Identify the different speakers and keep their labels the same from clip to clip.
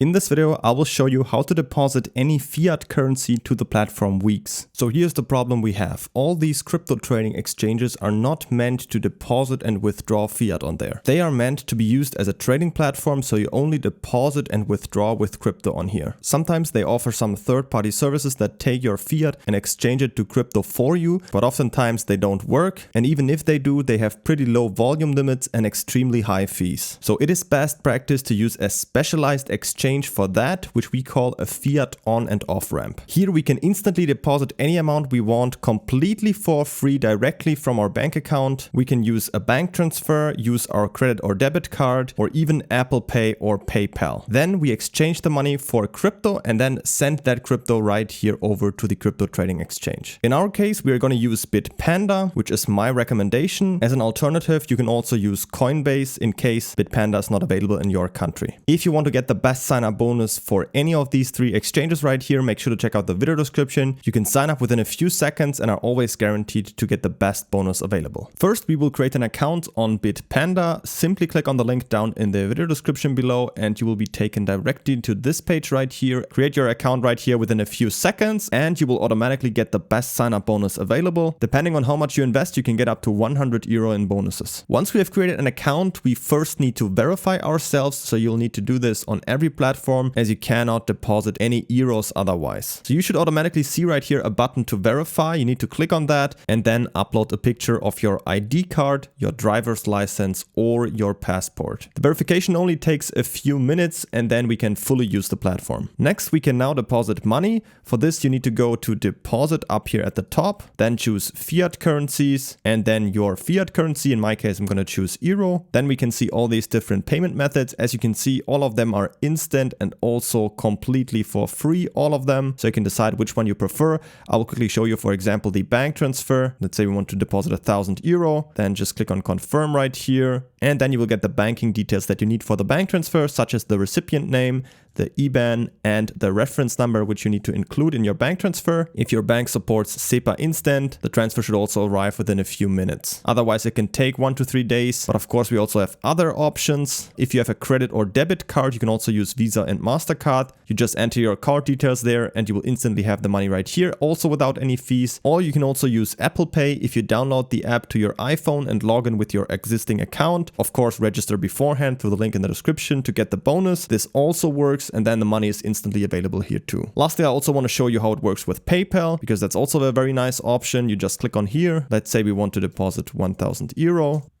Speaker 1: In this video, I will show you how to deposit any fiat currency to the platform WEEX. So here's the problem we have. All these crypto trading exchanges are not meant to deposit and withdraw fiat on there. They are meant to be used as a trading platform, so you only deposit and withdraw with crypto on here. Sometimes they offer some third-party services that take your fiat and exchange it to crypto for you, but oftentimes they don't work. And even if they do, they have pretty low volume limits and extremely high fees. So it is best practice to use a specialized exchange for that, which we call a fiat on and off ramp. Here we can instantly deposit any amount we want completely for free directly from our bank account. We can use a bank transfer, use our credit or debit card, or even Apple Pay or PayPal. Then we exchange the money for crypto and then send that crypto right here over to the crypto trading exchange. In our case, we are going to use Bitpanda, which is my recommendation. As an alternative, you can also use Coinbase in case Bitpanda is not available in your country. If you want to get the best sign up bonus for any of these three exchanges right here, make sure to check out the video description. You can sign up within a few seconds and are always guaranteed to get the best bonus available. First, we will create an account on Bitpanda. Simply click on the link down in the video description below and you will be taken directly to this page right here. Create your account right here within a few seconds and you will automatically get the best sign up bonus available. Depending on how much you invest, you can get up to 100 euro in bonuses. Once we have created an account, we first need to verify ourselves. So you'll need to do this on every platform, as you cannot deposit any euros otherwise. So you should automatically see right here a button to verify. You need to click on that and then upload a picture of your ID card, your driver's license, or your passport. The verification only takes a few minutes and then we can fully use the platform. Next, we can now deposit money. For this, you need to go to deposit up here at the top, then choose fiat currencies and then your fiat currency. In my case, I'm going to choose euro. Then we can see all these different payment methods. As you can see, all of them are instant and also completely for free, all of them. So you can decide which one you prefer. I will quickly show you, for example, the bank transfer. Let's say we want to deposit 1,000 euro. Then just click on confirm right here. And then you will get the banking details that you need for the bank transfer, such as the recipient name, the IBAN, and the reference number, which you need to include in your bank transfer. If your bank supports SEPA Instant, the transfer should also arrive within a few minutes. Otherwise, it can take 1 to 3 days. But of course, we also have other options. If you have a credit or debit card, you can also use Visa and MasterCard. You just enter your card details there and you will instantly have the money right here, also without any fees. Or you can also use Apple Pay if you download the app to your iPhone and log in with your existing account. Of course, register beforehand through the link in the description to get the bonus. This also works, and then the money is instantly available here too. Lastly, I also want to show you how it works with PayPal, because that's also a very nice option. You just click on here. Let's say we want to deposit 1,000 euro.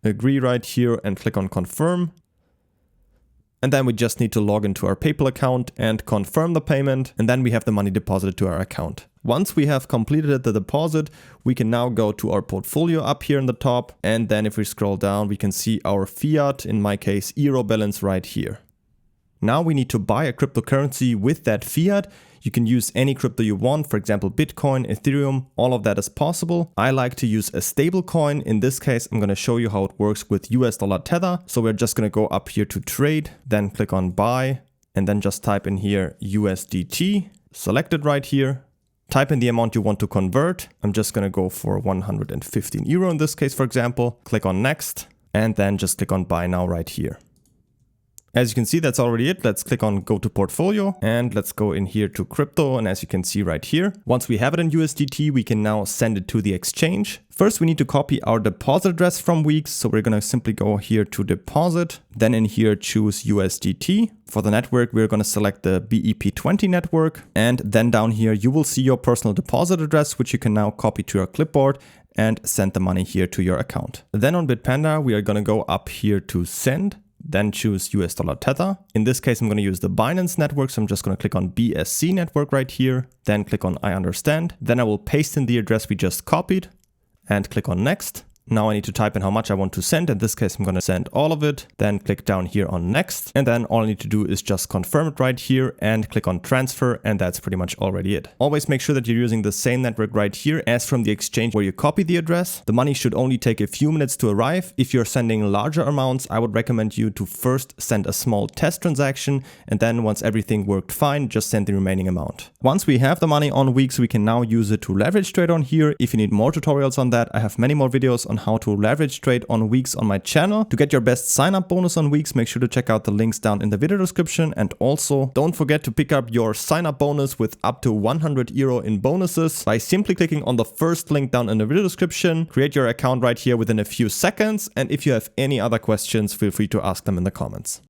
Speaker 1: Agree right here and click on confirm. And then we just need to log into our PayPal account and confirm the payment. And then we have the money deposited to our account. Once we have completed the deposit, we can now go to our portfolio up here in the top. And then if we scroll down, we can see our fiat, in my case, euro balance right here. Now we need to buy a cryptocurrency with that fiat. You can use any crypto you want, for example, Bitcoin, Ethereum, all of that is possible. I like to use a stable coin. In this case, I'm going to show you how it works with US dollar Tether. So we're just going to go up here to trade, then click on buy, and then just type in here USDT, select it right here. Type in the amount you want to convert. I'm just going to go for 115 euro in this case, for example. Click on next, and then just click on buy now right here. As you can see, that's already it. Let's click on go to portfolio and let's go in here to crypto. And as you can see right here, once we have it in USDT, we can now send it to the exchange. First, we need to copy our deposit address from WEEX. So we're going to simply go here to deposit, then in here choose USDT. For the network, we're going to select the BEP20 network. And then down here, you will see your personal deposit address, which you can now copy to your clipboard and send the money here to your account. Then on Bitpanda, we are going to go up here to send. Then choose US dollar Tether. In this case, I'm going to use the Binance network. So I'm just going to click on BSC network right here. Then click on I understand. Then I will paste in the address we just copied and click on next. Now I need to type in how much I want to send. In this case, I'm going to send all of it. Then click down here on next. And then all I need to do is just confirm it right here and click on transfer. And that's pretty much already it. Always make sure that you're using the same network right here as from the exchange where you copy the address. The money should only take a few minutes to arrive. If you're sending larger amounts, I would recommend you to first send a small test transaction. And then once everything worked fine, just send the remaining amount. Once we have the money on WEEX, we can now use it to leverage trade on here. If you need more tutorials on that, I have many more videos on on how to leverage trade on WEEX on my channel. To get your best sign up bonus on WEEX, make sure to check out the links down in the video description. And also don't forget to pick up your sign up bonus with up to 100 euro in bonuses by simply clicking on the first link down in the video description. Create your account right here within a few seconds. And if you have any other questions, feel free to ask them in the comments.